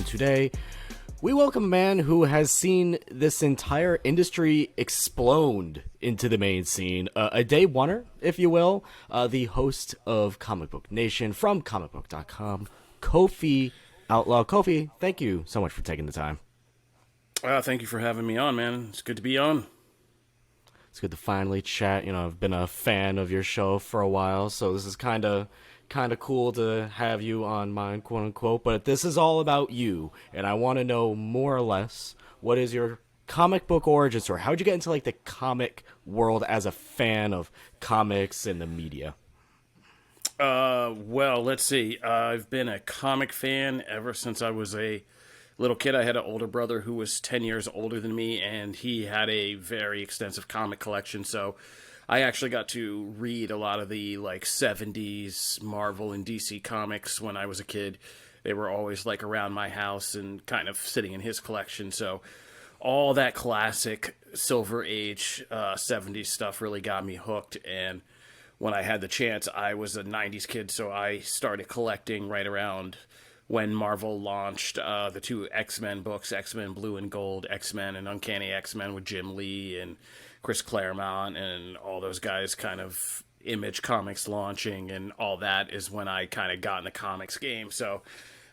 and today we welcome a man who has seen this entire industry explode into the main scene, a day oneer, if you will, the host of Comicbook Nation from comicbook.com, Kofi Outlaw. Kofi, thank you so much for taking the time. Thank you for having me on, man. It's good to be on. It's good to finally chat. You know, I've been a fan of your show for a while, so this is kind of cool to have you on mine, quote unquote. But this is all about you, and I want to know more or less what is your comic book origin story. How'd you get into like the comic world as a fan of comics and the media? Well, let's see. I've been a comic fan ever since I was a little kid. I had an older brother who was 10 years older than me, and he had a very extensive comic collection, so I actually got to read a lot of the like 70s Marvel and DC comics when I was a kid. They were always like around my house and kind of sitting in his collection, so all that classic Silver Age 70s stuff really got me hooked. And when I had the chance, I was a 90s kid, so I started collecting right around when Marvel launched the two X-Men books, X-Men Blue and Gold, X-Men and Uncanny X-Men with Jim Lee and Chris Claremont and all those guys, kind of Image Comics launching, and all that is when I kind of got in the comics game. So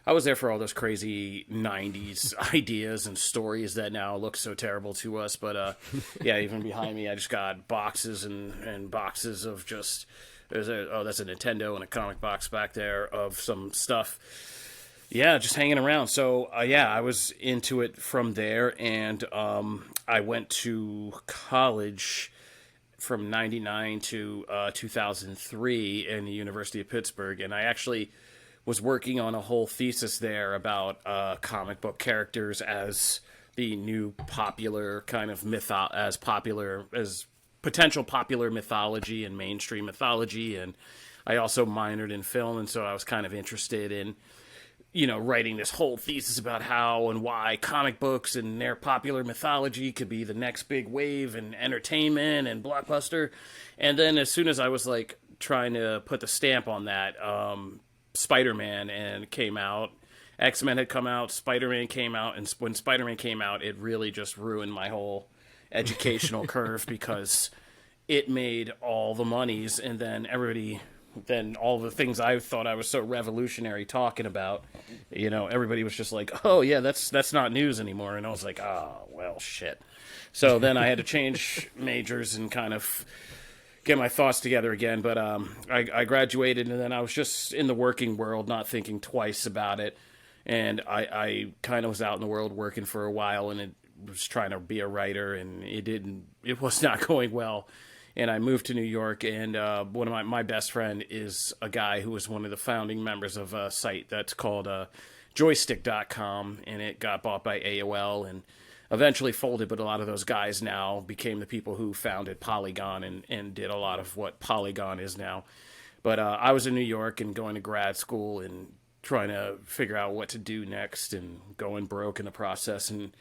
I was there for all those crazy 90s ideas and stories that now look so terrible to us. But yeah, even behind me, I just got boxes and boxes of just, that's a Nintendo and a comic box back there of some stuff. Yeah, just hanging around. So, yeah, I was into it from there, and I went to college from 99 to 2003 in the University of Pittsburgh, and I actually was working on a whole thesis there about comic book characters as the new popular kind of as potential popular mythology and mainstream mythology, and I also minored in film, and so I was kind of interested in writing this whole thesis about how and why comic books and their popular mythology could be the next big wave in entertainment and blockbuster. And then as soon as I was like trying to put the stamp on that, Spider-Man came out, X-Men had come out, Spider-Man came out, and when Spider-Man came out, it really just ruined my whole educational curve because it made all the monies, and then all the things I thought I was so revolutionary talking about, everybody was just like, oh yeah, that's not news anymore. And I was like, oh, well, shit. So then I had to change majors and kind of get my thoughts together again. But I graduated, and then I was just in the working world, not thinking twice about it. And I kind of was out in the world working for a while, and it was trying to be a writer, and it was not going well. And I moved to New York, and one of my best friend is a guy who was one of the founding members of a site that's called joystick.com, and it got bought by AOL and eventually folded, but a lot of those guys now became the people who founded Polygon and did a lot of what Polygon is now. But I was in New York and going to grad school and trying to figure out what to do next and going broke in the process. And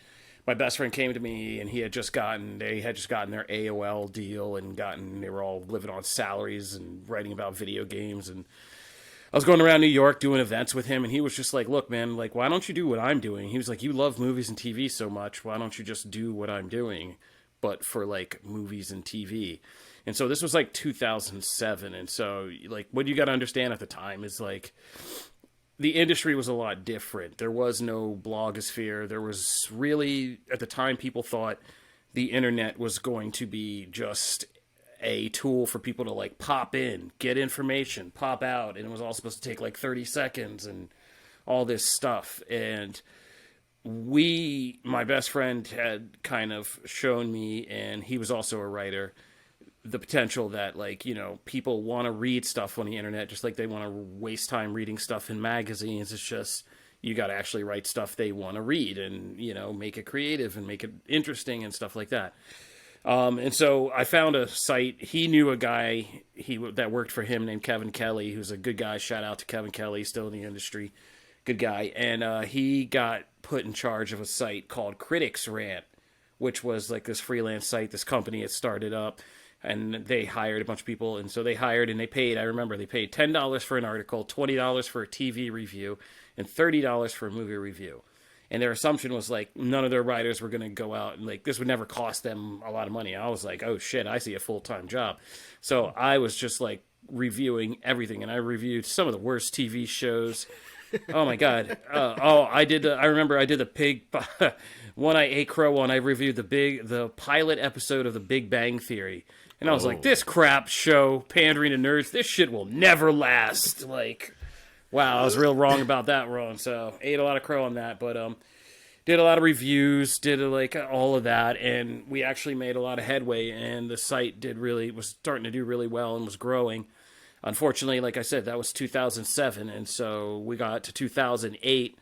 my best friend came to me, and they had just gotten their AOL deal, and they were all living on salaries and writing about video games. And I was going around New York doing events with him, and he was just like, look, man, like, why don't you do what I'm doing? He was like, you love movies and TV so much. Why don't you just do what I'm doing, but for like movies and TV? And so this was like 2007. And so like, what you got to understand at the time is like, the industry was a lot different. There was no blogosphere. There was really, at the time, people thought the internet was going to be just a tool for people to like pop in, get information, pop out, and it was all supposed to take like 30 seconds and all this stuff. And my best friend had kind of shown me, and he was also a writer, the potential that people want to read stuff on the internet just like they want to waste time reading stuff in magazines. It's just you got to actually write stuff they want to read and make it creative and make it interesting and stuff like that. And so I found a site. He knew a guy that worked for him named Kevin Kelly, who's a good guy. Shout out to Kevin Kelly, still in the industry, good guy. And he got put in charge of a site called Critics Rant, which was like this freelance site this company had started up. And they hired a bunch of people, and so they hired and they paid. I remember they paid $10 for an article, $20 for a TV review, and $30 for a movie review. And their assumption was like none of their writers were going to go out and like this would never cost them a lot of money. I was like, oh shit, I see a full-time job. So I was just like reviewing everything, and I reviewed some of the worst TV shows. Oh my god! I did. I remember I did the pig. One I ate crow on. I reviewed the pilot episode of The Big Bang Theory, and I was like, this crap show pandering to nerds. This shit will never last. Like, wow, I was real wrong about that. Wrong. So ate a lot of crow on that, but did a lot of reviews, did like all of that, and we actually made a lot of headway. And the site was starting to do really well and was growing. Unfortunately, like I said, that was 2007, and so we got to 2008,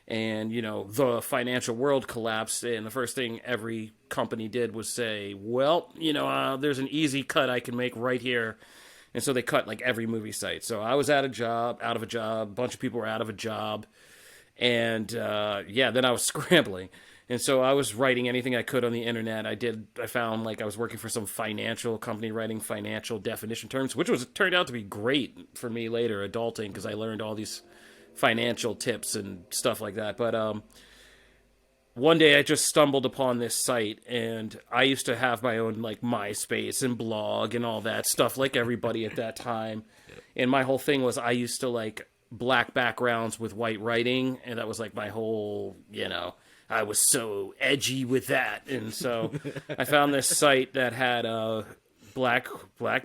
and the financial world collapsed. And the first thing every company did was say, "Well, there's an easy cut I can make right here," and so they cut like every movie site. So I was out of a job. A bunch of people were out of a job, and then I was scrambling. And so I was writing anything I could on the internet. I found like I was working for some financial company writing financial definition terms, which turned out to be great for me later, adulting, because I learned all these financial tips and stuff like that. But one day I just stumbled upon this site, and I used to have my own like MySpace and blog and all that stuff like everybody at that time. And my whole thing was I used to like black backgrounds with white writing, and that was like my whole, I was so edgy with that. And so I found this site that had a black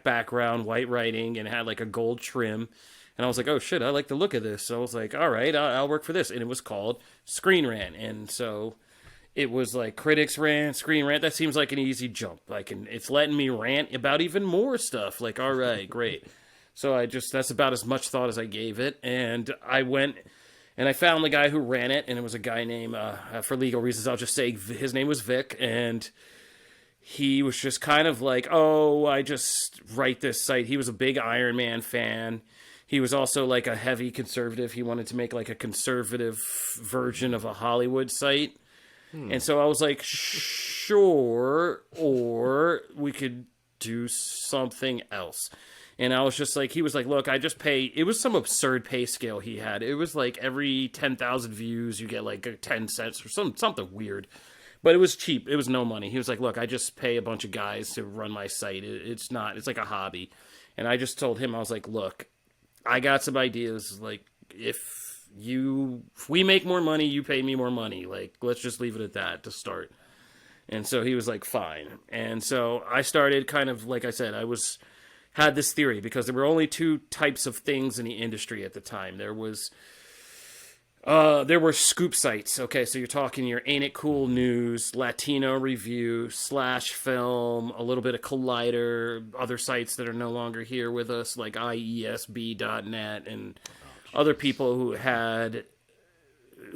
background, white writing, and had like a gold trim. And I was like, oh shit, I like the look of this. So I was like, all right, I'll work for this. And it was called Screen Rant. And so it was like Critics Rant, Screen Rant. That seems like an easy jump. It's letting me rant about even more stuff. Like, all right, great. So that's about as much thought as I gave it. And I went and I found the guy who ran it, and it was a guy named, for legal reasons, I'll just say his name was Vic, and he was just kind of like, oh, I just write this site. He was a big Iron Man fan. He was also like a heavy conservative. He wanted to make like a conservative version of a Hollywood site. And so I was like, sure, or we could do something else. And I was just like, he was like, look, I just pay. It was some absurd pay scale he had. It was like every 10,000 views, you get like 10 cents or something weird. But it was cheap. It was no money. He was like, look, I just pay a bunch of guys to run my site. It's like a hobby. And I just told him, I was like, look, I got some ideas. Like, if we make more money, you pay me more money. Like, let's just leave it at that to start. And so he was like, fine. And so I started kind of, like I said, had this theory because there were only two types of things in the industry at the time. There were scoop sites. Okay, so you're talking your Ain't It Cool News, Latino Review, Slash Film, a little bit of Collider, other sites that are no longer here with us, like IESB.net, and other people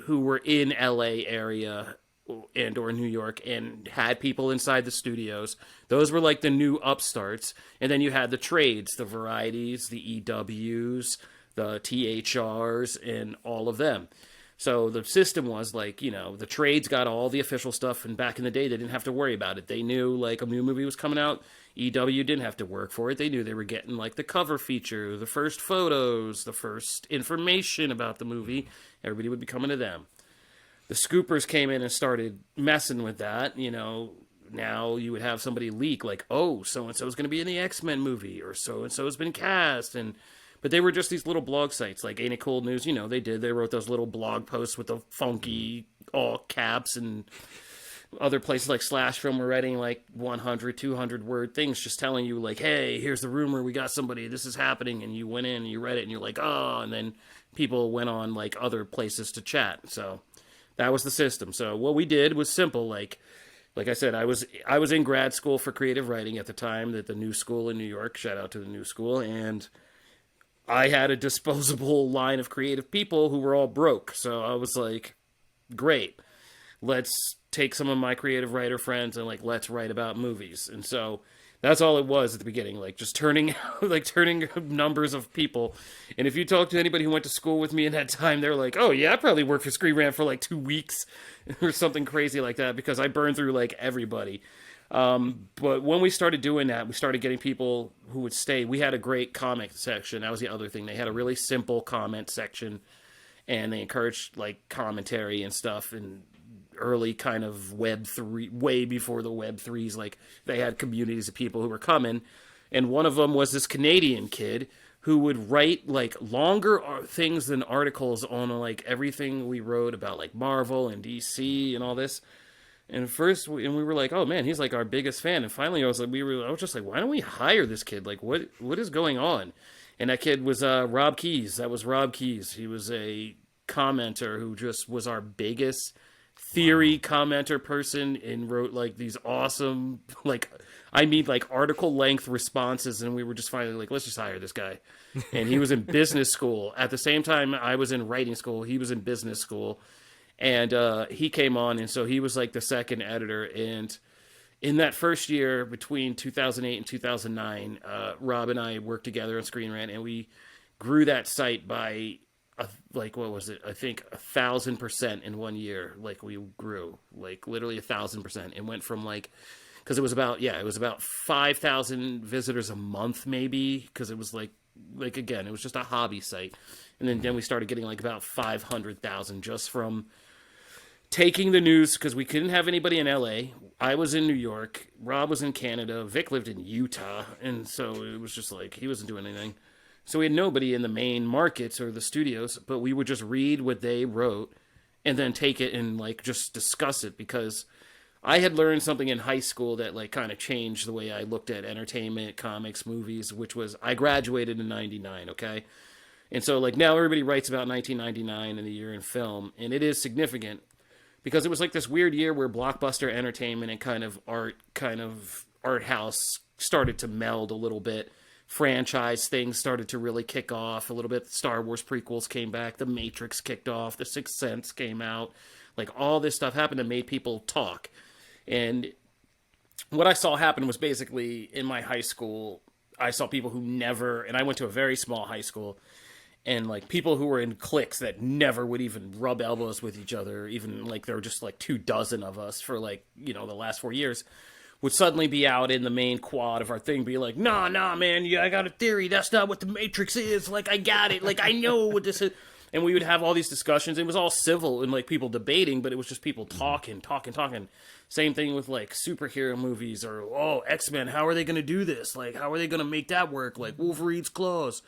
who were in LA area and or New York and had people inside the studios. Those were like the new upstarts. And then you had the trades, the Varieties, the EWs, the THRs, and all of them. So the system was like, the trades got all the official stuff, and back in the day they didn't have to worry about it. They knew like a new movie was coming out. EW didn't have to work for it. They knew they were getting like the cover feature, the first photos, the first information about the movie. Everybody would be coming to them. The scoopers came in and started messing with that. Now you would have somebody leak like, oh, so-and-so is going to be in the X-Men movie, or so-and-so has been cast. But they were just these little blog sites like Ain't It Cool News. They wrote those little blog posts with the funky all caps, and other places like Slash Film were writing like 100, 200 word things just telling you like, hey, here's the rumor. We got somebody. This is happening. And you went in and you read it and you're like, oh, and then people went on like other places to chat. So that was the system. So what we did was simple. Like I said, I was in grad school for creative writing at the time, at the New School in New York. Shout out to the New School. And I had a disposable line of creative people who were all broke. So I was like, great. Let's take some of my creative writer friends and like, let's write about movies. And so that's all it was at the beginning, like just turning numbers of people. And if you talk to anybody who went to school with me in that time, they're like, oh yeah, I probably worked for Screen Rant for like 2 weeks or something crazy like that, because I burned through like everybody. But when we started doing that, we started getting people who would stay. We had a great comment section. That was the other thing. They had a really simple comment section. and they encouraged like commentary and stuff, and early kind of Web3, way before the Web3s. Like they had communities of people who were coming, and one of them was this Canadian kid who would write like longer things than articles on like everything we wrote about like Marvel and DC and all this. And first, we were like, "Oh man, he's like our biggest fan." And finally, I was just like, "Why don't we hire this kid? Like, what is going on?" And that kid was Rob Keyes. That was Rob Keyes. He was a commenter who just was our biggest theory commenter person, and wrote like these awesome, like, I mean, like article length responses. And we were just finally like, let's just hire this guy. And he was in business school at the same time I was in writing school. He was in business school, and he came on, and so he was like the second editor. And in that first year between 2008 and 2009, Rob and I worked together on Screen Rant, and we grew that site by like, what was it? I think 1,000% in 1 year. Like we grew like literally 1,000%. It went from like, because it was about 5,000 visitors a month maybe, because it was like again, it was just a hobby site. And then we started getting like about 500,000 just from taking the news, because we couldn't have anybody in LA. I was in New York, Rob was in Canada, Vic lived in Utah, and so it was just like he wasn't doing anything. So we had nobody in the main markets or the studios, but we would just read what they wrote and then take it and like just discuss it, because I had learned something in high school that like kind of changed the way I looked at entertainment, comics, movies, which was I graduated in 99, okay? And so like now everybody writes about 1999 and the year in film, and it is significant because it was like this weird year where blockbuster entertainment and kind of art house started to meld a little bit. Franchise things started to really kick off a little bit. Star Wars prequels came back, The Matrix kicked off, The Sixth Sense came out. Like all this stuff happened and made people talk. And what I saw happen was basically in my high school, I saw people who never, and I went to a very small high school, and like people who were in cliques that never would even rub elbows with each other, even like there were just like 24 of us for like, you know, the last 4 years, would suddenly be out in the main quad of our thing, be like, nah, man, yeah, I got a theory. That's not what the Matrix is. Like, I got it. Like, I know what this is. And we would have all these discussions. It was all civil and like people debating, but it was just people talking. Same thing with like superhero movies, or, oh, X-Men, how are they going to do this? Like, how are they going to make that work? Like Wolverine's claws.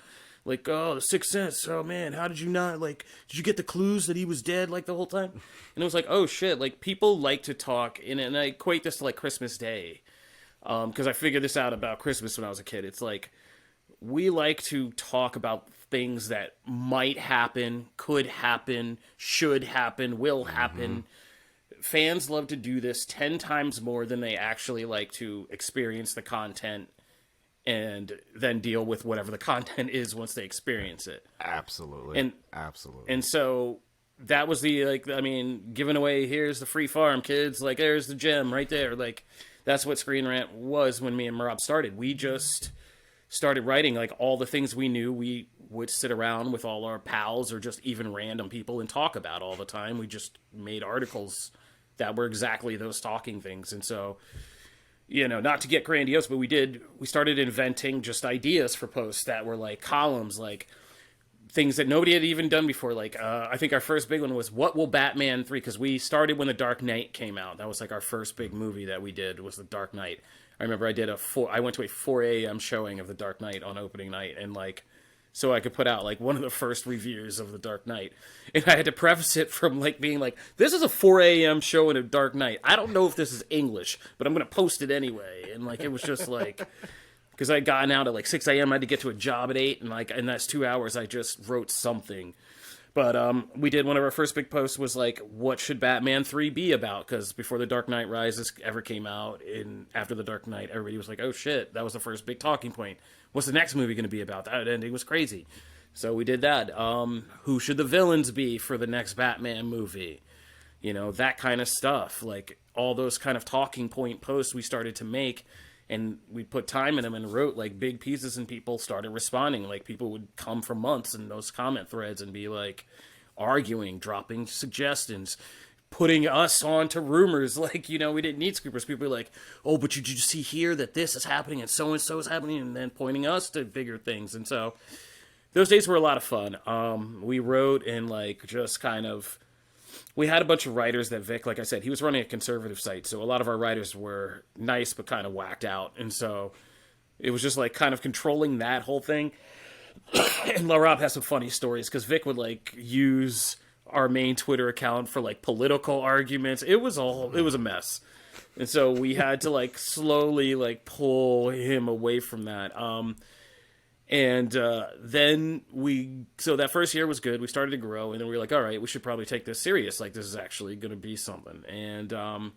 Like, oh, The Sixth Sense. Oh, man, how did you not, like, did you get the clues that he was dead, like, the whole time? And it was like, oh, shit, like, people like to talk, and I equate this to, like, Christmas Day, because I figured this out about Christmas when I was a kid. It's like, we like to talk about things that might happen, could happen, should happen, will happen. Fans love to do this 10 times more than they actually like to experience the content and then deal with whatever the content is once they experience it. Absolutely. And so that was the, like, I mean, giving away, here's the free farm, kids. Like, there's the gem right there. Like, that's what Screen Rant was when me and Rob started. We just started writing, like, all the things we knew. We would sit around with all our pals or just even random people and talk about all the time. We just made articles that were exactly those talking things. And so, you know, not to get grandiose, but we started inventing just ideas for posts that were like columns, like things that nobody had even done before. Like, I think our first big one was, what will Batman 3? Because we started when The Dark Knight came out. That was like our first big movie that we did, was The Dark Knight. I remember I went to a 4 a.m. showing of The Dark Knight on opening night, and like, so I could put out like one of the first reviews of The Dark Knight. And I had to preface it from like being like, this is a 4 a.m. show in a Dark Knight. I don't know if this is English, but I'm going to post it anyway. And like, it was just like, because I'd gotten out at like 6 a.m. I had to get to a job at 8. And like, in that's 2 hours, I just wrote something. But we did, one of our first big posts was like, what should Batman 3 be about? Because before The Dark Knight Rises ever came out, and after The Dark Knight, everybody was like, oh shit, that was the first big talking point. What's the next movie going to be about? That ending was crazy. So we did that. Who should the villains be for the next Batman movie? You know, that kind of stuff. Like, all those kind of talking point posts we started to make, and we put time in them and wrote like big pieces, and people started responding. Like, people would come for months in those comment threads and be like arguing, dropping suggestions, putting us on to rumors. Like, you know, we didn't need scoopers. People were like, oh, but did you see here that this is happening and so is happening, and then pointing us to bigger things. And so those days were a lot of fun. We wrote and like just kind of we had a bunch of writers that Vic, like I said, he was running a conservative site, so a lot of our writers were nice but kind of whacked out, and so it was just like kind of controlling that whole thing. And La Rob has some funny stories because Vic would like use our main Twitter account for like political arguments. It was a mess. And so we had to like slowly like pull him away from that. And then so that first year was good. We started to grow, and then we were like, all right, we should probably take this serious. Like, this is actually going to be something. And I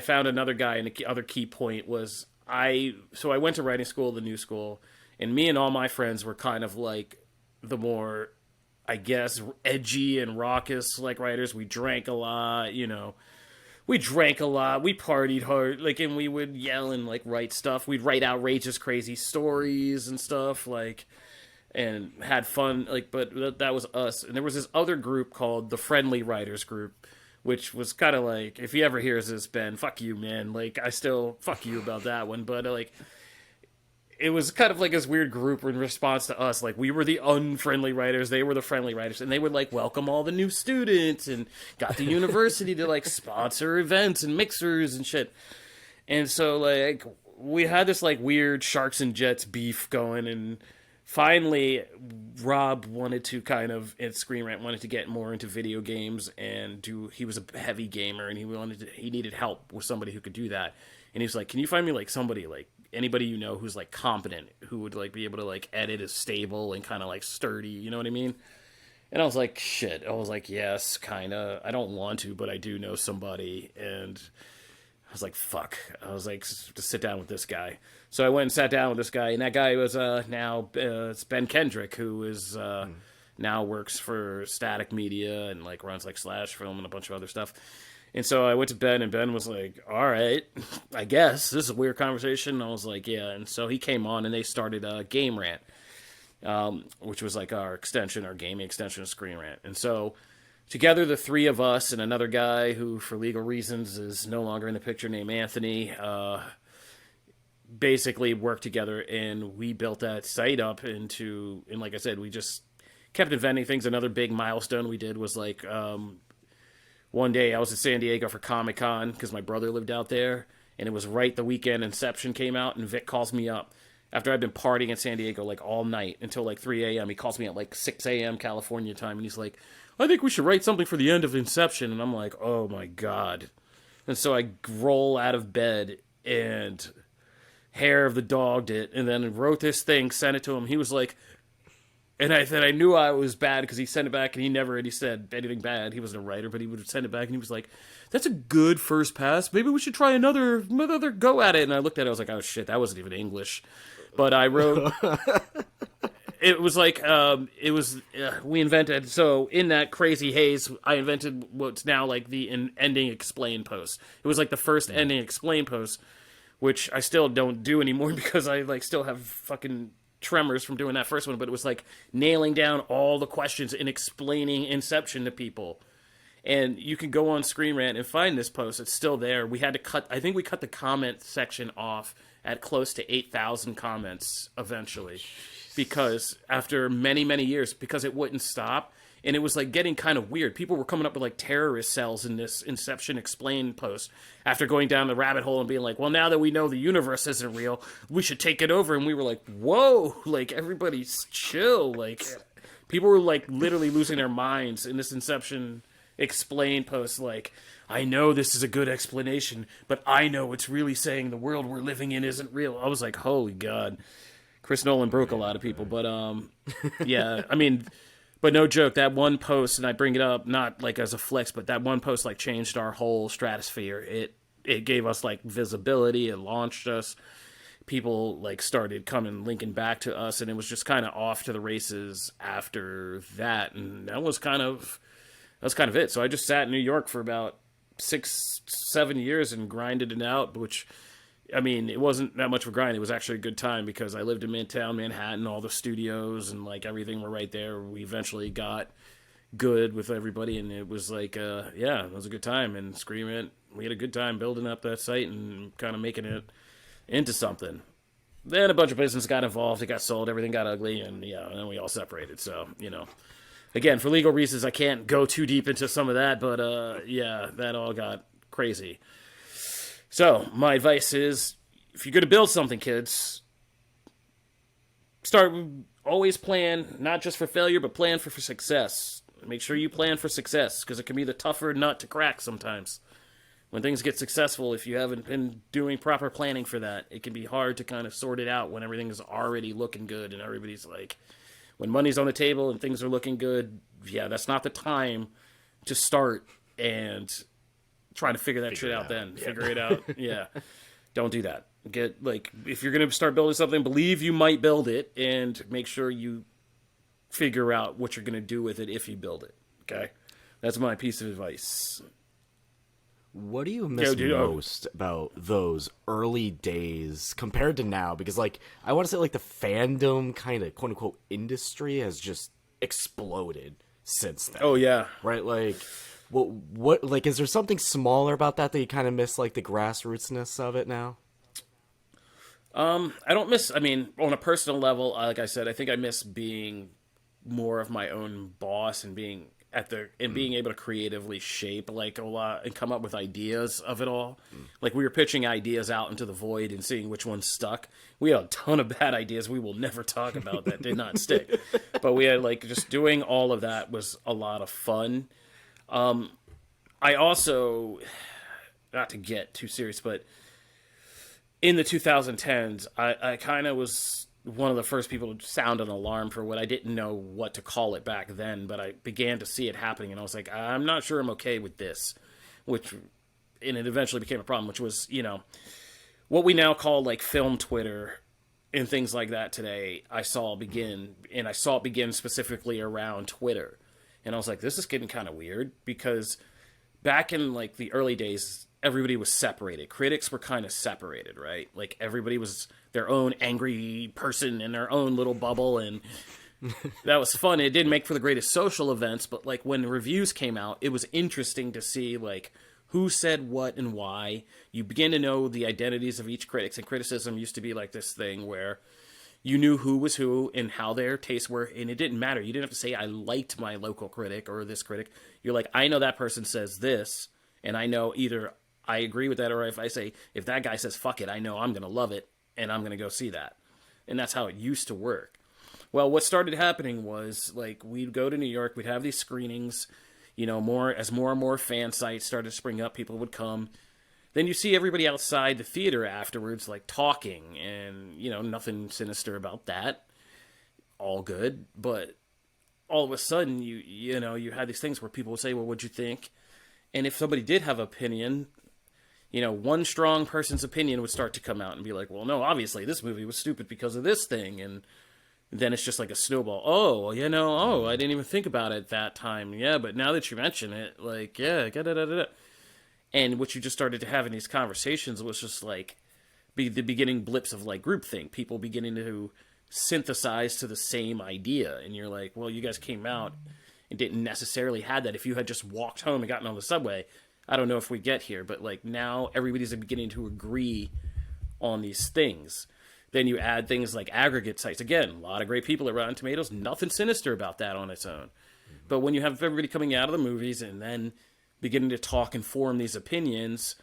found another guy, and the other key point was I went to writing school, the new school, and me and all my friends were kind of like the more, I guess, edgy and raucous like writers. We drank a lot, we drank a lot, we partied hard, like, and we would yell and like write stuff. We'd write outrageous, crazy stories and stuff, like, and had fun, like. But that was us. And there was this other group called the Friendly Writers Group, which was kind of like, if he ever hears this, Ben, fuck you, man. Like, I still fuck you about that one, but like, it was kind of like this weird group in response to us. Like, we were the unfriendly writers, they were the friendly writers, and they would like welcome all the new students and got the university to like sponsor events and mixers and shit. And so like we had this like weird Sharks and Jets beef going, and finally Rob wanted to at Screen Rant wanted to get more into video games and he was a heavy gamer, and he needed help with somebody who could do that. And he was like, can you find me like somebody, like anybody you know who's like competent, who would like be able to like edit, is stable and kind of like sturdy, you know what I mean? And I was like, shit. I was like, yes, kind of. I don't want to, but I do know somebody. And I was like, fuck. I was like, just sit down with this guy. So I went and sat down with this guy, and that guy was now it's Ben Kendrick, who is now works for Static Media and like runs like Slash Film and a bunch of other stuff. And so I went to Ben, and Ben was like, all right, I guess. This is a weird conversation. And I was like, yeah. And so he came on, and they started Game Rant, which was like our gaming extension of Screen Rant. And so together, the three of us and another guy who, for legal reasons, is no longer in the picture, named Anthony, basically worked together, and we built that site up and like I said, we just kept inventing things. Another big milestone we did was like, one day I was in San Diego for Comic-Con because my brother lived out there, and it was right the weekend Inception came out, and Vic calls me up after I'd been partying in San Diego like all night until like 3 a.m. He calls me at like 6 a.m. California time, and he's like, I think we should write something for the end of Inception. And I'm like, oh my God. And so I roll out of bed and hair of the dogged it, and then wrote this thing, sent it to him. He was like, and I said I knew I was bad because he sent it back, and he never really said anything bad. He wasn't a writer, but he would send it back, and he was like, that's a good first pass. Maybe we should try another go at it. And I looked at it, I was like, oh shit, that wasn't even English. But I wrote, it was like, we invented, so in that crazy haze, I invented what's now like the ending explain post. It was like the first ending explain post, which I still don't do anymore because I like still have fucking tremors from doing that first one, but it was like nailing down all the questions and explaining Inception to people. And you can go on Screen Rant and find this post. It's still there. We had to I think we cut the comment section off at close to 8,000 comments eventually, because after many, many years, because it wouldn't stop. And it was like getting kind of weird. People were coming up with like terrorist cells in this Inception Explained post after going down the rabbit hole and being like, well, now that we know the universe isn't real, we should take it over. And we were like, whoa, like everybody's chill. Like people were like literally losing their minds in this Inception Explained post. Like, I know this is a good explanation, but I know it's really saying the world we're living in isn't real. I was like, holy God. Chris Nolan broke a lot of people. But yeah, I mean... But no joke, that one post, and I bring it up not like as a flex, but that one post like changed our whole stratosphere. It gave us like visibility, it launched us. People like started linking back to us, and it was just kind of off to the races after that. And that was kind of it. So I just sat in New York for about 6-7 years and grinded it out, which, I mean, it wasn't that much of a grind. It was actually a good time because I lived in Midtown Manhattan, all the studios and like everything were right there. We eventually got good with everybody, and it was like, yeah, it was a good time. And we had a good time building up that site and kind of making it into something. Then a bunch of business got involved. It got sold. Everything got ugly, and and then we all separated. So again, for legal reasons, I can't go too deep into some of that. But that all got crazy. So my advice is, if you're going to build something, kids, always plan not just for failure, but plan for success. Make sure you plan for success, because it can be the tougher nut to crack sometimes. When things get successful, if you haven't been doing proper planning for that, it can be hard to kind of sort it out when everything is already looking good and everybody's like, when money's on the table and things are looking good, that's not the time to start and try to figure that shit out then. Yeah. Figure it out. Yeah. Don't do that. If you're going to start building something, believe you might build it, and make sure you figure out what you're going to do with it if you build it. Okay? That's my piece of advice. What do you miss most about those early days compared to now? Because, I want to say, the fandom kind of quote-unquote industry has just exploded since then. Oh, yeah. Right? What is there something smaller about that you kind of miss, the grassrootsness of it now? I don't miss, on a personal level, like I said, I think I miss being more of my own boss and being being able to creatively shape a lot and come up with ideas of it all. We were pitching ideas out into the void and seeing which ones stuck. We had a ton of bad ideas we will never talk about that did not stick. But we had just doing all of that was a lot of fun. I also, not to get too serious, but in the 2010s, I kind of was one of the first people to sound an alarm for what I didn't know what to call it back then, but I began to see it happening, and I was like, I'm not sure I'm okay with this, and it eventually became a problem, which was, what we now call film Twitter and things like that today. I saw it begin specifically around Twitter, and I was like, this is getting kind of weird, because back in the early days, everybody was separated. Critics were kind of separated, right? Everybody was their own angry person in their own little bubble, and that was fun. It didn't make for the greatest social events, but when reviews came out, it was interesting to see who said what and why. You begin to know the identities of each critic, and criticism used to be this thing where you knew who was who and how their tastes were, and it didn't matter. You didn't have to say, I liked my local critic or this critic. You're like, I know that person says this, and I know either I agree with that, or if that guy says fuck it, I know I'm going to love it, and I'm going to go see that. And that's how it used to work. Well, what started happening was, we'd go to New York, we'd have these screenings, more and more fan sites started to spring up, people would come. Then you see everybody outside the theater afterwards, talking, and, nothing sinister about that. All good. But all of a sudden, you had these things where people would say, well, what'd you think? And if somebody did have an opinion, one strong person's opinion would start to come out and be like, well, no, obviously this movie was stupid because of this thing. And then it's just like a snowball. Oh, I didn't even think about it that time. Yeah, but now that you mention it, da-da-da-da-da. And what you just started to have in these conversations was just the beginning blips of groupthink, people beginning to synthesize to the same idea. And you're like, well, you guys came out and didn't necessarily have that. If you had just walked home and gotten on the subway, I don't know if we get here, but now everybody's beginning to agree on these things. Then you add things like aggregate sites. Again, a lot of great people at Rotten Tomatoes, nothing sinister about that on its own. But when you have everybody coming out of the movies and then beginning to talk and form these opinions,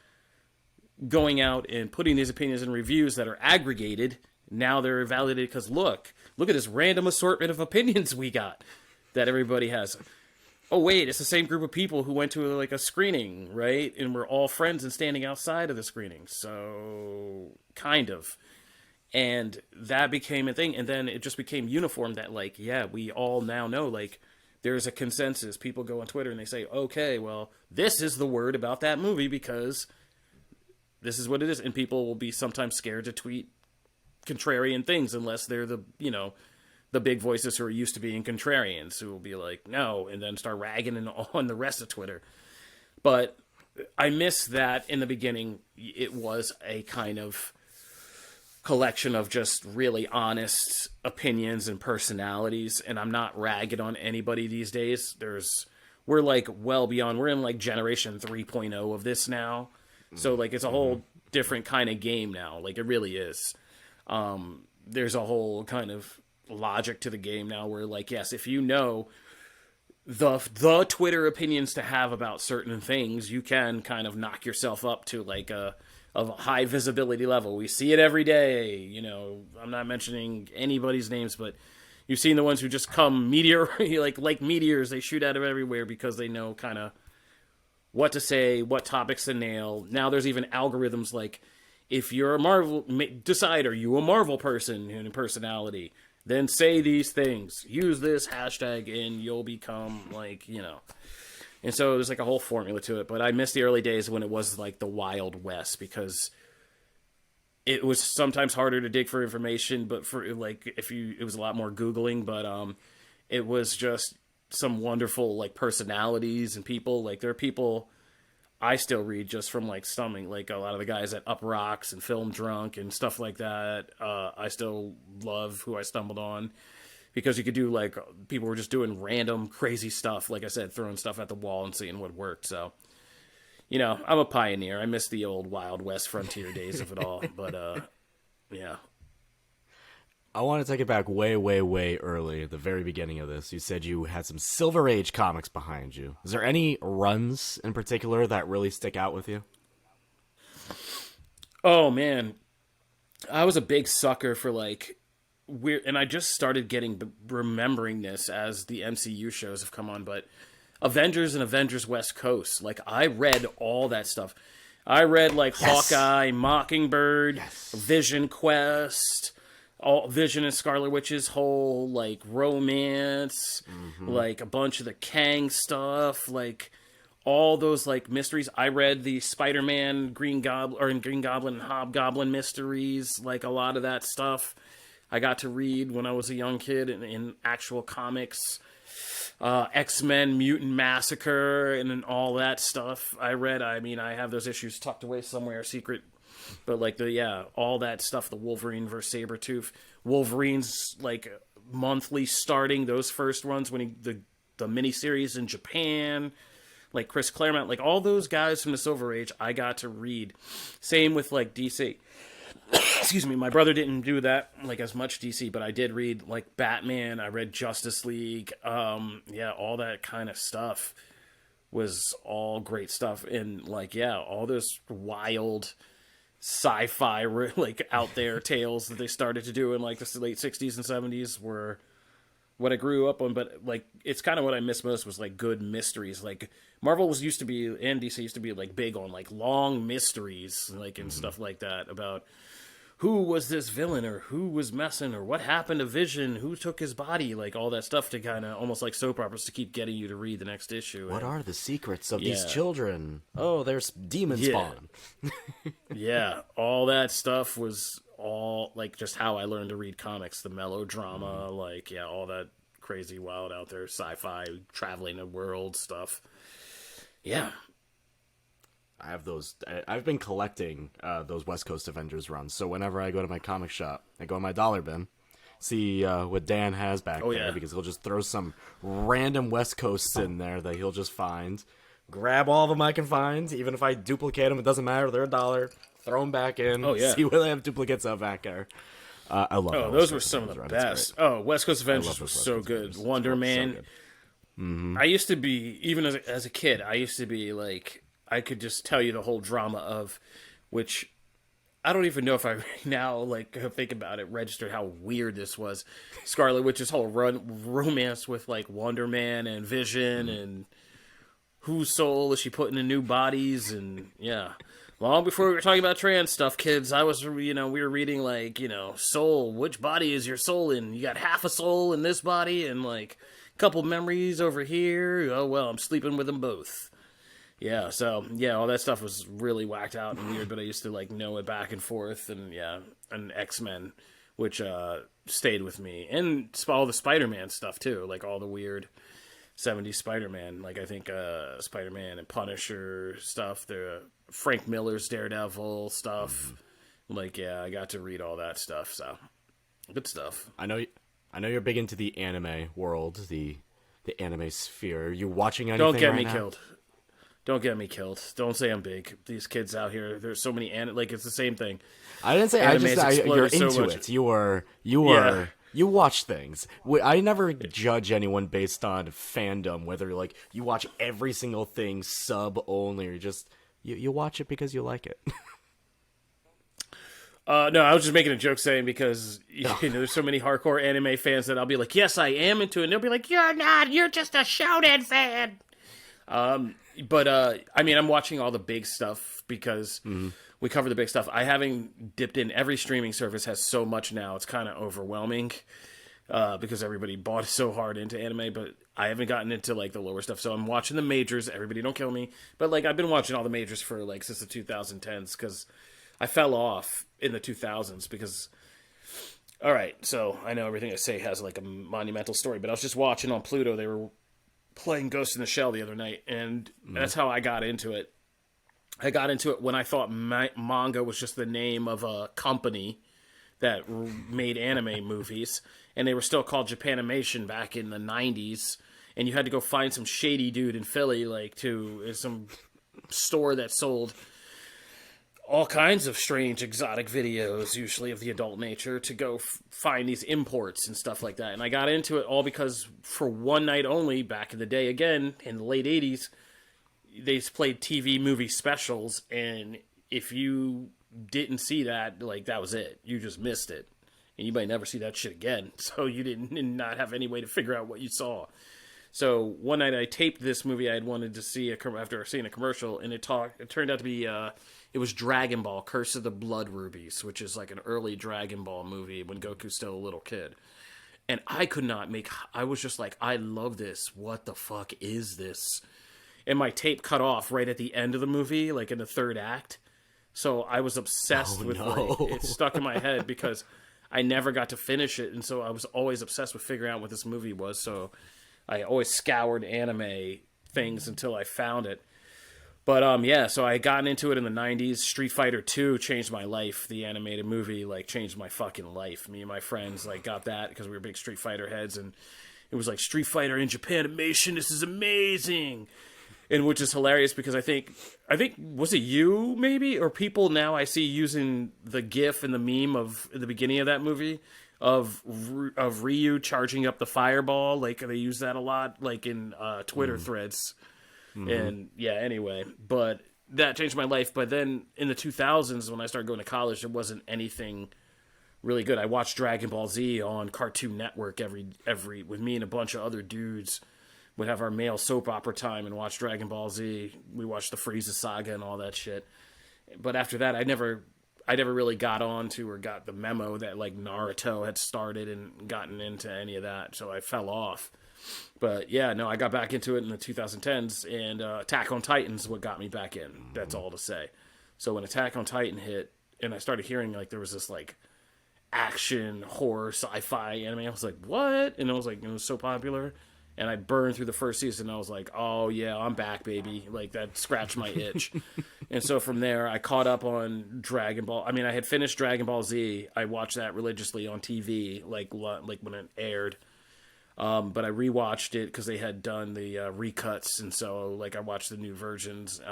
going out and putting these opinions in reviews that are aggregated, now they're validated because look at this random assortment of opinions we got that everybody has. Oh, wait, it's the same group of people who went to a screening, right? And we're all friends and standing outside of the screening. So, kind of. And that became a thing. And then it just became uniform that, we all now know, there's a consensus. People go on Twitter and they say, okay, well, this is the word about that movie because this is what it is. And people will be sometimes scared to tweet contrarian things unless they're the big voices who are used to being contrarians, who will be like, no, and then start ragging on the rest of Twitter. But I miss that in the beginning. It was a kind of collection of just really honest opinions and personalities, and I'm not ragging on anybody these days. We're well beyond, we're in generation 3.0 of this now. So it's a whole different kind of game now. It really is. There's a whole kind of logic to the game now where, like, yes, if you know the Twitter opinions to have about certain things, you can kind of knock yourself up to like a high visibility level. We see it every day. You know, I'm not mentioning anybody's names, but you've seen the ones who just come meteor like meteors. They shoot out of everywhere because they know kind of what to say, what topics to nail. Now there's even algorithms like if you're a Marvel, decide are you a Marvel person in personality? Then say these things. Use this hashtag and you'll become like, you know. And so there's like a whole formula to it. But I miss the early days when it was like the Wild West because it was sometimes harder to dig for information. But for like, it was a lot more Googling. But it was just some wonderful like personalities and people. Like there are people I still read just from like stumbling, like a lot of the guys at Up Rocks and Film Drunk and stuff like that. I still love who I stumbled on because you could do like people were just doing random crazy stuff. Like I said, throwing stuff at the wall and seeing what worked. So, you know, I'm a pioneer. I miss the old Wild West frontier days of it all. But yeah. I want to take it back way, way, way early, at the very beginning of this. You said you had some Silver Age comics behind you. Is there any runs in particular that really stick out with you? Oh man, I was a big sucker for like weird, and I just started remembering this as the MCU shows have come on. But Avengers and Avengers West Coast, like I read all that stuff. I read like Hawkeye, Mockingbird, Vision Quest. All Vision and Scarlet Witch's whole like romance, like a bunch of the Kang stuff, like all those like mysteries. I read the Spider-Man, Green Goblin and Hobgoblin mysteries, like a lot of that stuff. I got to read when I was a young kid in actual comics. X-Men, Mutant Massacre, and then all that stuff I read. I mean, I have those issues tucked away somewhere, secret. But like all that stuff, the Wolverine versus Sabretooth, Wolverine's like monthly starting those first runs when the miniseries in Japan, like Chris Claremont, like all those guys from the Silver Age, I got to read. Same with like DC. Excuse me, my brother didn't do that like as much DC, but I did read like Batman. I read Justice League. All that kind of stuff was all great stuff, and like all those wild sci-fi like out there tales that they started to do in like the late 60s and 70s were what I grew up on. But like it's kind of what I miss most was like good mysteries. Like Marvel used to be, and DC used to be like big on like long mysteries, like and stuff like that about who was this villain or who was messing or what happened to Vision, who took his body, like all that stuff to kind of almost like soap operas to keep getting you to read the next issue. What are the secrets of these children? Oh, there's demon spawn. Yeah, all that stuff was all like just how I learned to read comics, the melodrama, like all that crazy wild out there sci-fi traveling the world stuff. Yeah. I have those. I've been collecting those West Coast Avengers runs. So whenever I go to my comic shop, I go in my dollar bin, see what Dan has back there, because he'll just throw some random West Coasts in there that he'll just find. Grab all of them I can find, even if I duplicate them, it doesn't matter. They're $1. Throw them back in. See what I have duplicates of back there. I love. Oh, those were some of the best. Oh, West Coast Avengers was so good. Wonder Man. So good. I used to be, even as a kid, I used to be like, I could just tell you the whole drama of, which I don't even know if I now like think about it, registered how weird this was. Scarlet Witch's whole romance with like Wonder Man and Vision, and whose soul is she putting in new bodies, and long before we were talking about trans stuff, kids, I was, we were reading like, soul, which body is your soul in? You got half a soul in this body and like a couple memories over here. Oh, well, I'm sleeping with them both. Yeah, so, all that stuff was really whacked out and weird, but I used to, like, know it back and forth, and, and X-Men, which stayed with me. And all the Spider-Man stuff, too, like, all the weird 70s Spider-Man, like, I think Spider-Man and Punisher stuff, the Frank Miller's Daredevil stuff, like, I got to read all that stuff, so, good stuff. I know you're big into the anime world, the anime sphere. Are you watching anything Don't get right me now? killed. Don't get me killed. Don't say I'm big. These kids out here, there's so many like it's the same thing. I didn't say. Anime's You're exploded so into much. it. You Yeah. are. You watch things. I never judge anyone based on fandom, whether like you watch every single thing sub only or just you watch it because you like it. No, I was just making a joke saying because there's so many hardcore anime fans that I'll be like, yes, I am into it. And they'll be like, you're not. You're just a shonen fan. But I mean, I'm watching all the big stuff because we cover the big stuff. I haven't dipped in. Every streaming service has so much now. It's kind of overwhelming because everybody bought so hard into anime. But I haven't gotten into like the lower stuff. So I'm watching the majors. Everybody don't kill me. But like I've been watching all the majors for like since the 2010s because I fell off in the 2000s because. All right, so I know everything I say has like a monumental story, but I was just watching on Pluto. They were playing Ghost in the Shell the other night, and that's how I got into it. I got into it when I thought manga was just the name of a company that made anime movies, and they were still called Japanimation back in the 90s, and you had to go find some shady dude in Philly, like, to some store that sold all kinds of strange exotic videos, usually of the adult nature, to go find these imports and stuff like that. And I got into it all because for one night only, back in the day, again, in the late 80s, they played TV movie specials, and if you didn't see that, like, that was it. You just missed it. And you might never see that shit again. So you did not have any way to figure out what you saw. So one night I taped this movie I had wanted to see after seeing a commercial, and it turned out to be it was Dragon Ball: Curse of the Blood Rubies, which is like an early Dragon Ball movie when Goku's still a little kid. And I could not make. I was just like, I love this. What the fuck is this? And my tape cut off right at the end of the movie, like in the third act. So I was obsessed with like it stuck in my head because I never got to finish it, and so I was always obsessed with figuring out what this movie was. So I always scoured anime things until I found it. But yeah, so I gotten into it in the 90s. Street Fighter 2 changed my life. The animated movie like changed my fucking life. Me and my friends like got that because we were big Street Fighter heads, and it was like Street Fighter in Japanimation. This is amazing. And which is hilarious because I think was it you maybe or people now I see using the GIF and the meme of the beginning of that movie of Ryu charging up the fireball, like they use that a lot like in Twitter threads. And yeah, anyway, but that changed my life. But then in the 2000s when I started going to college, there wasn't anything really good. I watched Dragon Ball Z on Cartoon Network every with me and a bunch of other dudes would have our male soap opera time and watch Dragon Ball Z. We watched the Frieza saga and all that shit. But after that, I never really got on to or got the memo that like Naruto had started and gotten into any of that. So I fell off. But yeah, no, I got back into it in the 2010s, and Attack on Titan's what got me back in. That's all to say. So when Attack on Titan hit, and I started hearing like there was this like action horror sci-fi anime, I was like, what? And I was like, it was so popular. And I burned through the first season, and I was like, oh, yeah, I'm back, baby. Like, that scratched my itch. And so from there, I caught up on Dragon Ball. I mean, I had finished Dragon Ball Z. I watched that religiously on TV, like when it aired. But I rewatched it because they had done the recuts, and so, like, I watched the new versions.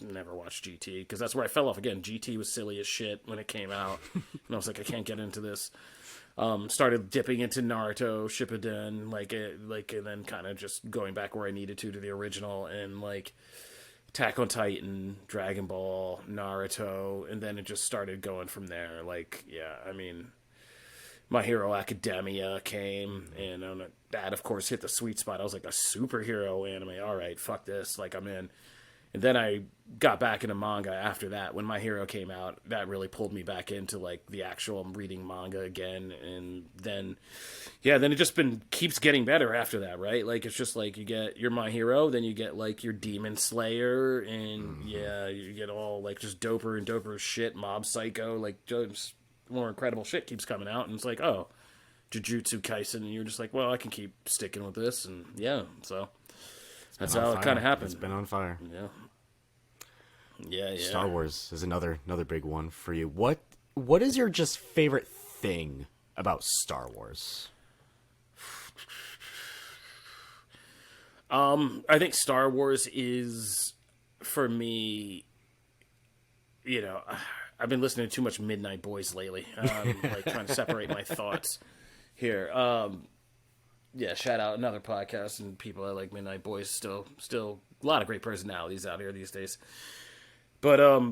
Never watched GT, because that's where I fell off again. GT was silly as shit when it came out. And I was like, I can't get into this. Started dipping into Naruto, Shippuden, and then kind of just going back where I needed to the original, and like Attack on Titan, Dragon Ball, Naruto, and then it just started going from there. Like, yeah, I mean, My Hero Academia came, and that of course hit the sweet spot. I was like, a superhero anime, all right, fuck this, like I'm in. And then I got back into manga after that. When My Hero came out, that really pulled me back into like the actual reading manga again. And then, yeah, then it just keeps getting better after that, right? Like it's just like you get your My Hero, then you get like your Demon Slayer, and yeah, you get all like just doper and doper shit, Mob Psycho, like just more incredible shit keeps coming out, and it's like, oh, Jujutsu Kaisen, and you're just like, well, I can keep sticking with this, and yeah, so. That's how it kind of happened. It's been on fire. Yeah. Yeah, yeah. Star Wars is another big one for you. What is your just favorite thing about Star Wars? I think Star Wars is for me, you know, I've been listening to too much Midnight Boys lately. Like trying to separate my thoughts here. Yeah, shout out another podcast and people that like Midnight Boys. Still a lot of great personalities out here these days. But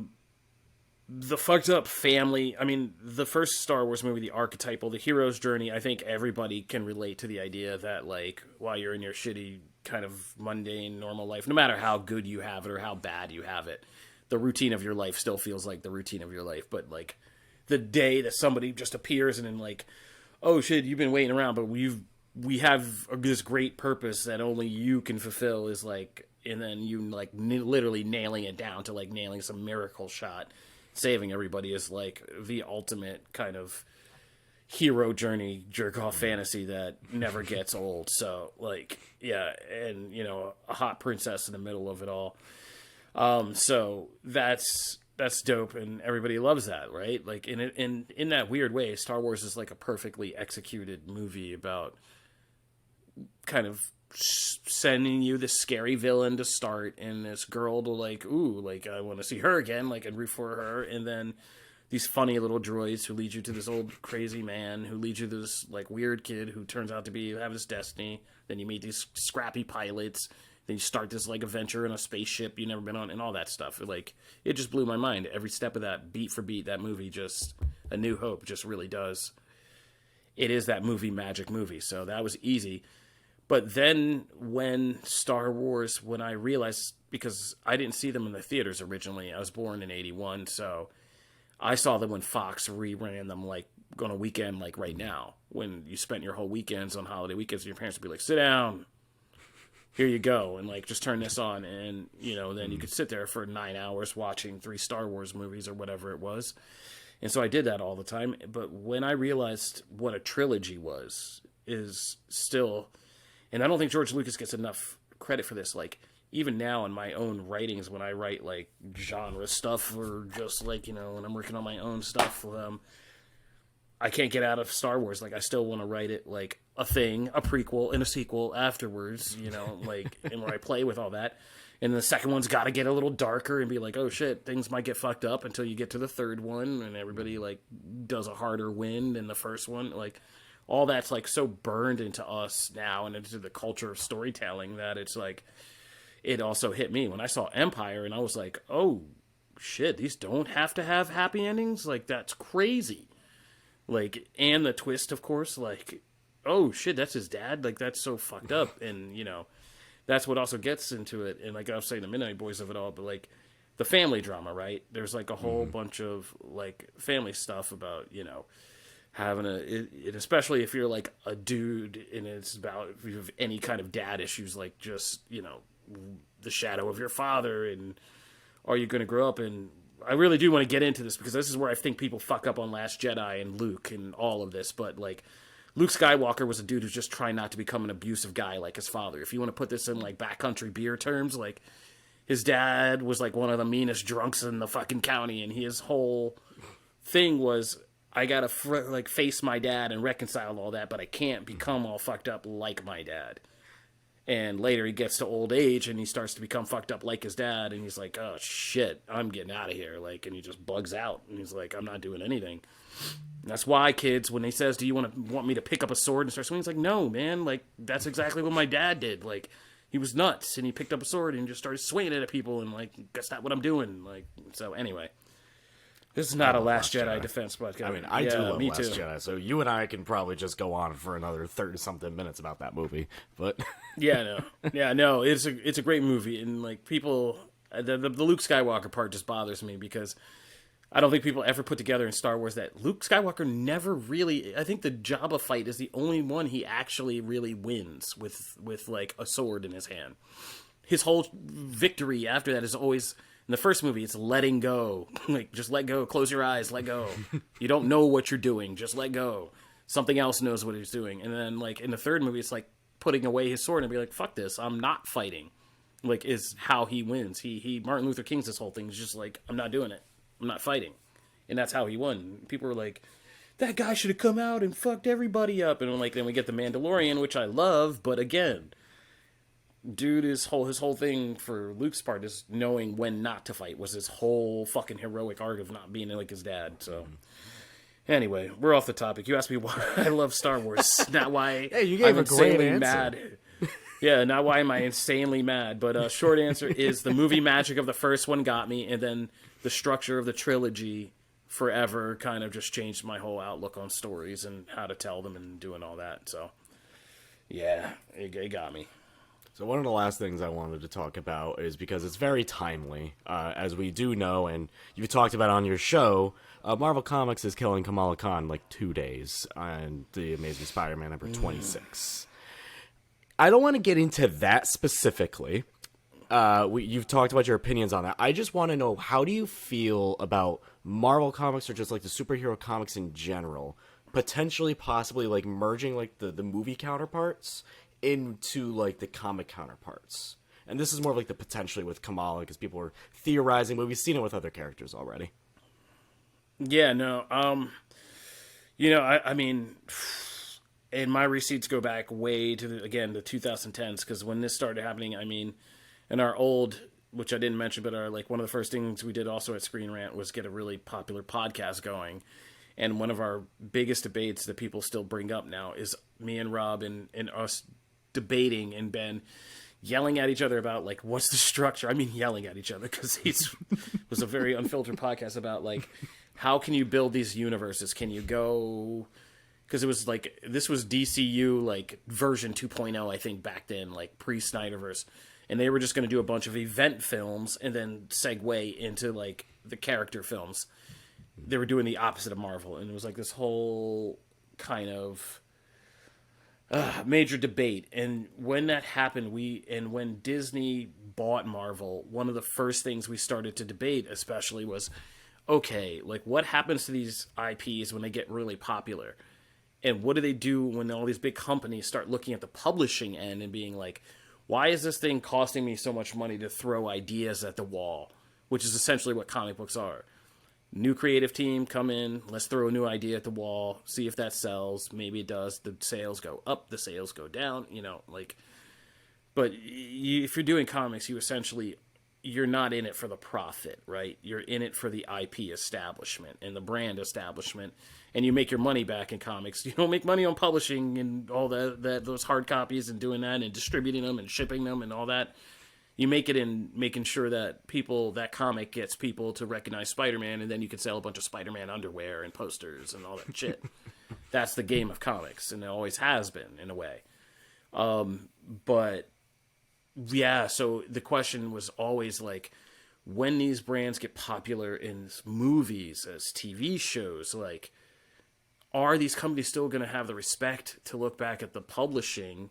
the fucked up family. I mean, the first Star Wars movie, the archetypal, the hero's journey. I think everybody can relate to the idea that like while you're in your shitty kind of mundane normal life, no matter how good you have it or how bad you have it, the routine of your life still feels like the routine of your life. But like the day that somebody just appears and then like, oh shit, you've been waiting around, but we have this great purpose that only you can fulfill is like, and then you like literally nailing it down to like nailing some miracle shot, saving everybody is like the ultimate kind of hero journey jerk off fantasy that never gets old. So like, yeah. And you know, a hot princess in the middle of it all. So that's dope. And everybody loves that, right? Like in that weird way, Star Wars is like a perfectly executed movie about kind of sending you this scary villain to start and this girl to like, ooh, like I want to see her again, like and root for her, and then these funny little droids who lead you to this old crazy man who leads you to this like weird kid who turns out to have this destiny. Then you meet these scrappy pilots. Then you start this like adventure in a spaceship you've never been on and all that stuff. Like it just blew my mind. Every step of that, beat for beat, that movie just A New Hope just really does. It is that magic movie. So that was easy. But then when Star Wars, when I realized, because I didn't see them in the theaters originally, I was born in 81, so I saw them when Fox reran them like on a weekend like right now, when you spent your whole weekends on holiday weekends and your parents would be like, sit down, here you go, and like just turn this on, and you know, then you could sit there for 9 hours watching 3 Star Wars movies or whatever it was. And so I did that all the time. But when I realized what a trilogy is still... And I don't think George Lucas gets enough credit for this. Like, even now in my own writings, when I write, like, genre stuff or just, like, you know, when I'm working on my own stuff, I can't get out of Star Wars. Like, I still want to write it, like, a thing, a prequel, and a sequel afterwards, you know, like, and where I play with all that. And the second one's got to get a little darker and be like, oh, shit, things might get fucked up until you get to the third one, and everybody, like, does a harder win than the first one. Like... all that's like so burned into us now and into the culture of storytelling that it's like, it also hit me when I saw Empire and I was like, oh shit, these don't have to have happy endings. Like that's crazy. Like, and the twist, of course, like, oh shit, that's his dad. Like that's so fucked up. And you know, that's what also gets into it. And like I was saying, the Midnight Boys of it all, but like the family drama, right? There's like a whole bunch of like family stuff about, you know, having especially if you're like a dude and it's about if you have any kind of dad issues, like just, you know, the shadow of your father and are you going to grow up? And I really do want to get into this because this is where I think people fuck up on Last Jedi and Luke and all of this. But like Luke Skywalker was a dude who's just trying not to become an abusive guy like his father. If you want to put this in like backcountry beer terms, like his dad was like one of the meanest drunks in the fucking county. And his whole thing was, I gotta like face my dad and reconcile all that, but I can't become all fucked up like my dad. And later he gets to old age and he starts to become fucked up like his dad, and he's like, oh shit, I'm getting out of here. Like, and he just bugs out and he's like, I'm not doing anything. And that's why, kids, when he says, do you want me to pick up a sword and start swinging? He's like, no, man, like that's exactly what my dad did. Like he was nuts and he picked up a sword and just started swinging it at people, and like that's not what I'm doing. Like, so anyway. This is not a Last Jedi defense podcast. I mean, I do love Last Jedi, so you and I can probably just go on for another 30-something minutes about that movie. But yeah, no, it's a great movie, and like people, the Luke Skywalker part just bothers me because I don't think people ever put together in Star Wars that Luke Skywalker never really. I think the Jabba fight is the only one he actually really wins with like a sword in his hand. His whole victory after that is always. In the first movie, it's letting go. Like, just let go. Close your eyes. Let go. You don't know what you're doing. Just let go. Something else knows what he's doing. And then, like, in the third movie, it's like putting away his sword and be like, fuck this. I'm not fighting. Like, is how he wins. Martin Luther King's this whole thing. He's just like, I'm not doing it. I'm not fighting. And that's how he won. People were like, that guy should have come out and fucked everybody up. And, like, then we get The Mandalorian, which I love. But, again, dude, his whole thing for Luke's part is knowing when not to fight was his whole fucking heroic arc of not being like his dad. So anyway, we're off the topic. You asked me why I love Star Wars, not why Hey, you gave I'm a great insanely answer. mad. Yeah, not why am I insanely mad, but short answer is the movie magic of the first one got me, and then the structure of the trilogy forever kind of just changed my whole outlook on stories and how to tell them and doing all that. So yeah, it got me. So one of the last things I wanted to talk about is because it's very timely, as we do know, and you've talked about on your show, Marvel Comics is killing Kamala Khan in like 2 days on The Amazing Spider-Man number 26. I don't want to get into that specifically. You've talked about your opinions on that. I just want to know, how do you feel about Marvel Comics or just like the superhero comics in general, potentially possibly like merging like the movie counterparts into like the comic counterparts? And this is more of like the potentially with Kamala, because people are theorizing, but we've seen it with other characters already. Yeah, no. I mean, and my receipts go back way to the 2010s, because when this started happening, I mean, in our old, which I didn't mention, but our like one of the first things we did also at Screen Rant was get a really popular podcast going. And one of our biggest debates that people still bring up now is me and Rob and us debating and Ben yelling at each other about like, what's the structure? I mean, yelling at each other, because it was a very unfiltered podcast about like, how can you build these universes? Can you go, because it was like, this was DCU like version 2.0, I think back then, like pre-Snyderverse. And they were just going to do a bunch of event films and then segue into like the character films. They were doing the opposite of Marvel. And it was like this whole kind of major debate. And when that happened, when Disney bought Marvel, one of the first things we started to debate especially was, okay, like what happens to these IPs when they get really popular? And what do they do when all these big companies start looking at the publishing end and being like, why is this thing costing me so much money to throw ideas at the wall? Which is essentially what comic books are. New creative team, come in, let's throw a new idea at the wall, see if that sells. Maybe it does. The sales go up, the sales go down, like. But if you're doing comics, you're not in it for the profit, right? You're in it for the IP establishment and the brand establishment, and you make your money back in comics. You don't make money on publishing and all that those hard copies and doing that and distributing them and shipping them and all that. You make it in making sure that that comic gets people to recognize Spider-Man, and then you can sell a bunch of Spider-Man underwear and posters and all that shit. That's the game of comics, and it always has been in a way. But yeah, so the question was always like, when these brands get popular in movies, as TV shows, like, are these companies still going to have the respect to look back at the publishing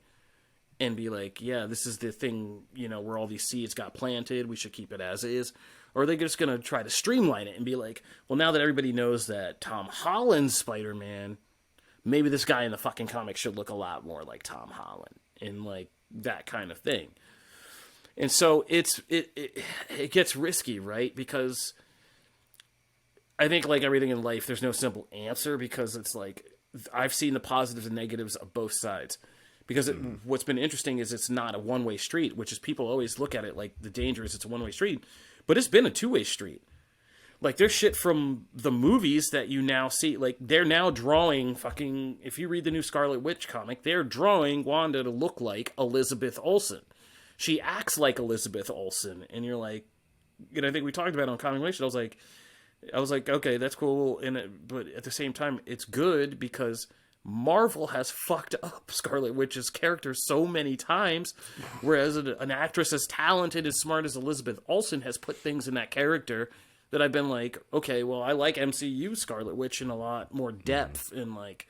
and be like, yeah, this is the thing, where all these seeds got planted, we should keep it as is? Or are they just going to try to streamline it and be like, well, now that everybody knows that Tom Holland's Spider-Man, maybe this guy in the fucking comic should look a lot more like Tom Holland, and like that kind of thing. And so it gets risky, right? Because I think, like everything in life, there's no simple answer, because it's like, I've seen the positives and negatives of both sides. Because what's been interesting is it's not a one-way street, which is people always look at it like the danger is it's a one-way street. But it's been a two-way street. Like, there's shit from the movies that you now see. Like, they're now drawing fucking... If you read the new Scarlet Witch comic, they're drawing Wanda to look like Elizabeth Olsen. She acts like Elizabeth Olsen. And you're like... I think we talked about it on Comicbook Nation. I was like, okay, that's cool. But at the same time, it's good because Marvel has fucked up Scarlet Witch's character so many times, whereas an actress as talented, as smart as Elizabeth Olsen has put things in that character that I've been like, okay, well, I like MCU Scarlet Witch in a lot more depth and like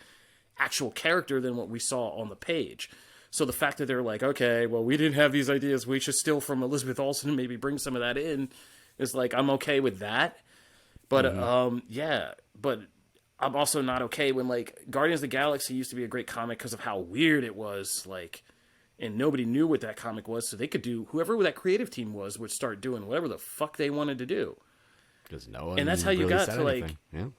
actual character than what we saw on the page. So the fact that they're like, okay, well, we didn't have these ideas, we should steal from Elizabeth Olsen and maybe bring some of that in, is like, I'm okay with that. But yeah, but I'm also not okay when, like, Guardians of the Galaxy used to be a great comic because of how weird it was, like, and nobody knew what that comic was, so they could do, whoever that creative team was would start doing whatever the fuck they wanted to do. Because no one, and that's how you really got said to anything. like,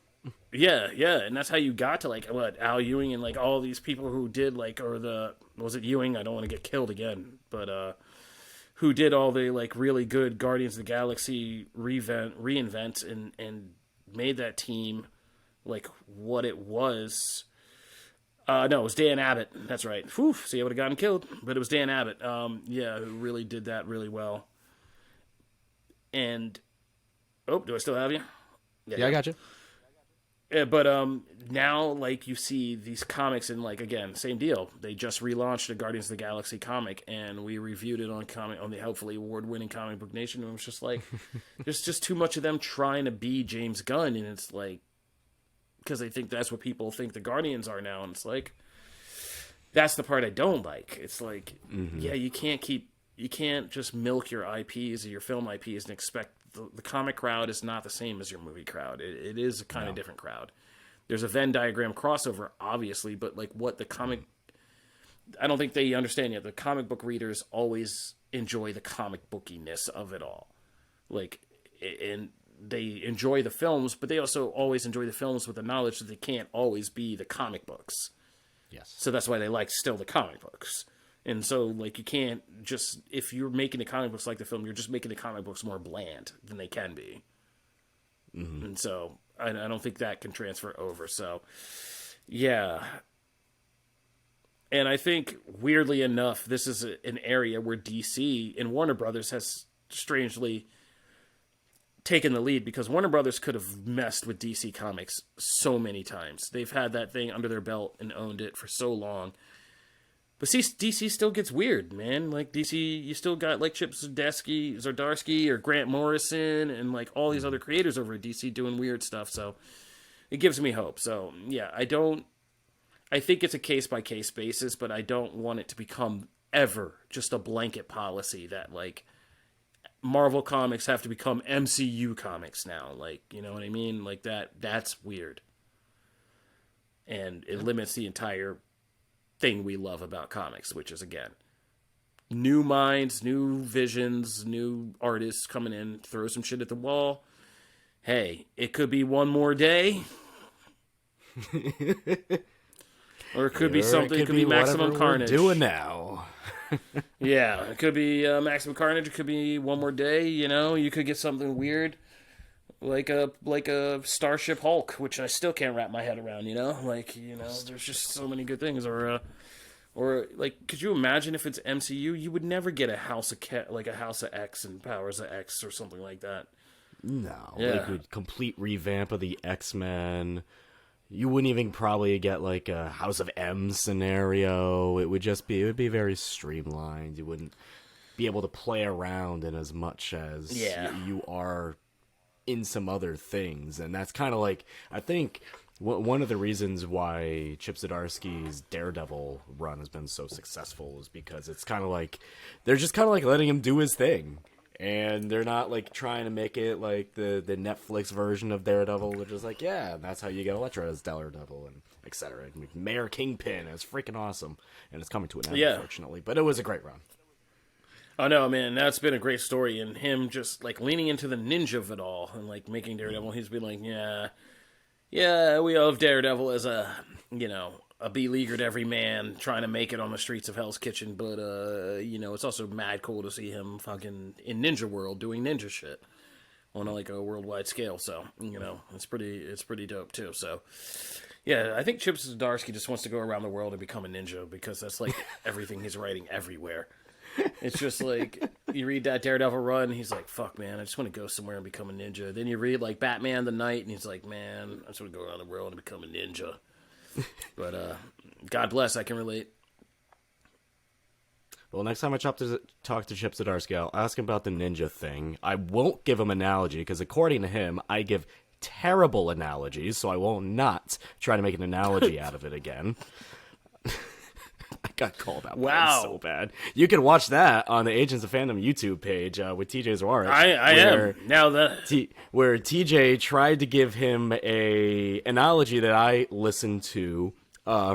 yeah, and that's how you got to like what Al Ewing and like all these people who did like, or was it Ewing? I don't want to get killed again, but who did all the like really good Guardians of the Galaxy reinvent and made that team like what it was. No, it was Dan Abbott. That's right. Whew, see, I would have gotten killed, but it was Dan Abbott. Yeah, who really did that really well. And do I still have you? Yeah, I got you. Yeah, but now like you see these comics and like again same deal. They just relaunched a Guardians of the Galaxy comic and we reviewed it on the hopefully award-winning Comicbook Nation. And it was just like there's just too much of them trying to be James Gunn, and it's like because they think that's what people think the Guardians are now, and it's like that's the part I don't like. It's like yeah, you can't just milk your IPs or your film IPs and expect the comic crowd is not the same as your movie crowd. It is a kind of different crowd. There's a Venn diagram crossover, obviously, but like what the comic, I don't think they understand yet. The comic book readers always enjoy the comic bookiness of it all. Like, and they enjoy the films, but they also always enjoy the films with the knowledge that they can't always be the comic books. Yes. So that's why they like still the comic books. And so, like, you can't just, if you're making the comic books like the film, you're just making the comic books more bland than they can be. And so, I don't think that can transfer over. So, yeah. And I think, weirdly enough, this is an area where DC and Warner Brothers has strangely taken the lead, because Warner Brothers could have messed with DC Comics so many times. They've had that thing under their belt and owned it for so long. But see, DC still gets weird, man. Like, DC, you still got, like, Chip Zdarsky or Grant Morrison and, like, all these other creators over at DC doing weird stuff. So, it gives me hope. So, yeah, I think it's a case-by-case basis, but I don't want it to become ever just a blanket policy that, like, Marvel comics have to become MCU comics now. Like, you know what I mean? Like, that's weird. And it limits the entire thing we love about comics, which is, again, new minds, new visions, new artists coming in, throw some shit at the wall. Hey, it could be one more day. Or it could be something, it could be Maximum Carnage. We're doing now. Yeah, it could be Maximum Carnage, it could be one more day, you know, you could get something weird. Like a Starship Hulk, which I still can't wrap my head around, you know? Like, you know, there's just so many good things. Or like, could you imagine if it's MCU? You would never get a House of X and Powers of X or something like that. No. Yeah. Like a complete revamp of the X-Men. You wouldn't even probably get like a House of M scenario. It would be very streamlined. You wouldn't be able to play around in as much as you are in some other things. And that's kind of like, I think one of the reasons why Chip Zdarsky's Daredevil run has been so successful is because it's kind of like they're just kind of like letting him do his thing, and they're not like trying to make it like the Netflix version of Daredevil. They're just like, yeah, that's how you get Elektra as Daredevil, and etc. Mayor Kingpin is freaking awesome, and it's coming to an end, unfortunately, but it was a great run. Oh no, man, that's been a great story, and him just like leaning into the ninja of it all and like making Daredevil. He's been like, yeah, we love Daredevil as a beleaguered everyman trying to make it on the streets of Hell's Kitchen, but it's also mad cool to see him fucking in Ninja World doing ninja shit on like a worldwide scale. So it's pretty dope too. So yeah, I think Chip Zdarsky just wants to go around the world and become a ninja, because that's like everything he's writing everywhere. It's just like, you read that Daredevil run, and he's like, fuck, man, I just want to go somewhere and become a ninja. Then you read, like, Batman the Knight, and he's like, man, I just want to go around the world and become a ninja. But, God bless, I can relate. Well, next time I talk to Chip Zdarsky, I'll ask him about the ninja thing. I won't give him an analogy, because according to him, I give terrible analogies, so I will not try to make an analogy out of it again. I got called out. Wow, so bad. You can watch that on the Agents of Fandom YouTube page with TJ Zwarek. I am now that where TJ tried to give him a analogy that I listened to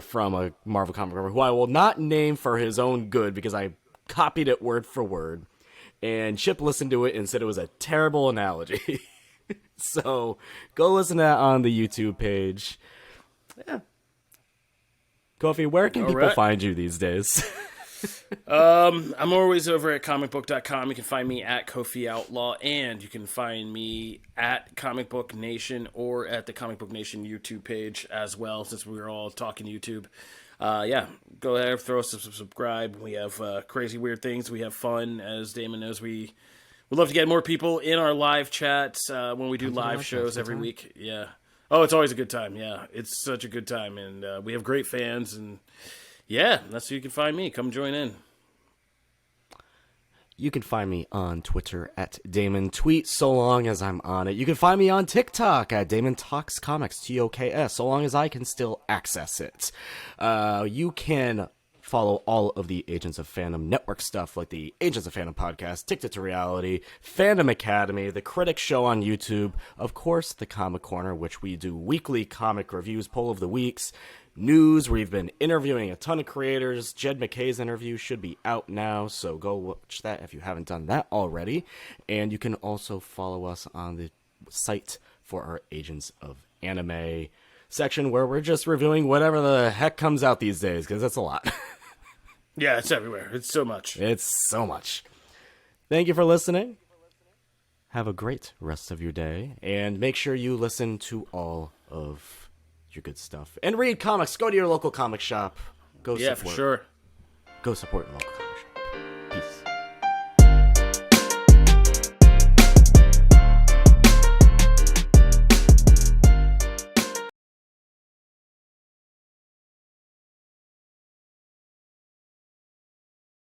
from a Marvel comic writer who I will not name for his own good, because I copied it word for word, and Chip listened to it and said it was a terrible analogy. So go listen to that on the YouTube page. Yeah. Kofi, where can people find you these days? I'm always over at comicbook.com. You can find me at Kofi Outlaw, and you can find me at Comicbook Nation or at the Comicbook Nation YouTube page as well, since we were all talking YouTube. Yeah, go there, throw us a subscribe. We have crazy, weird things. We have fun. As Damon knows, we would love to get more people in our live chats when we do live shows every week. Yeah. Oh, it's always a good time. Yeah, it's such a good time, and we have great fans, and yeah, that's who you can find me. Come join in. You can find me on Twitter at Damon Tweet, so long as I'm on it. You can find me on TikTok at Damon Talks Comics, TOKS, so long as I can still access it. You can follow all of the Agents of Fandom network stuff, like the Agents of Fandom podcast, Ticket to Reality, Fandom Academy, the Critic Show on YouTube, of course, the Comic Corner, which we do weekly comic reviews, poll of the weeks, news. We've been interviewing a ton of creators. Jed McKay's interview should be out now, so go watch that if you haven't done that already. And you can also follow us on the site for our Agents of Anime section, where we're just reviewing whatever the heck comes out these days, because that's a lot. Yeah, it's everywhere. It's so much. It's so much. Thank you for listening. Have a great rest of your day, and make sure you listen to all of your good stuff. And read comics. Go to your local comic shop. Go Yeah, support. for sure. Go support your local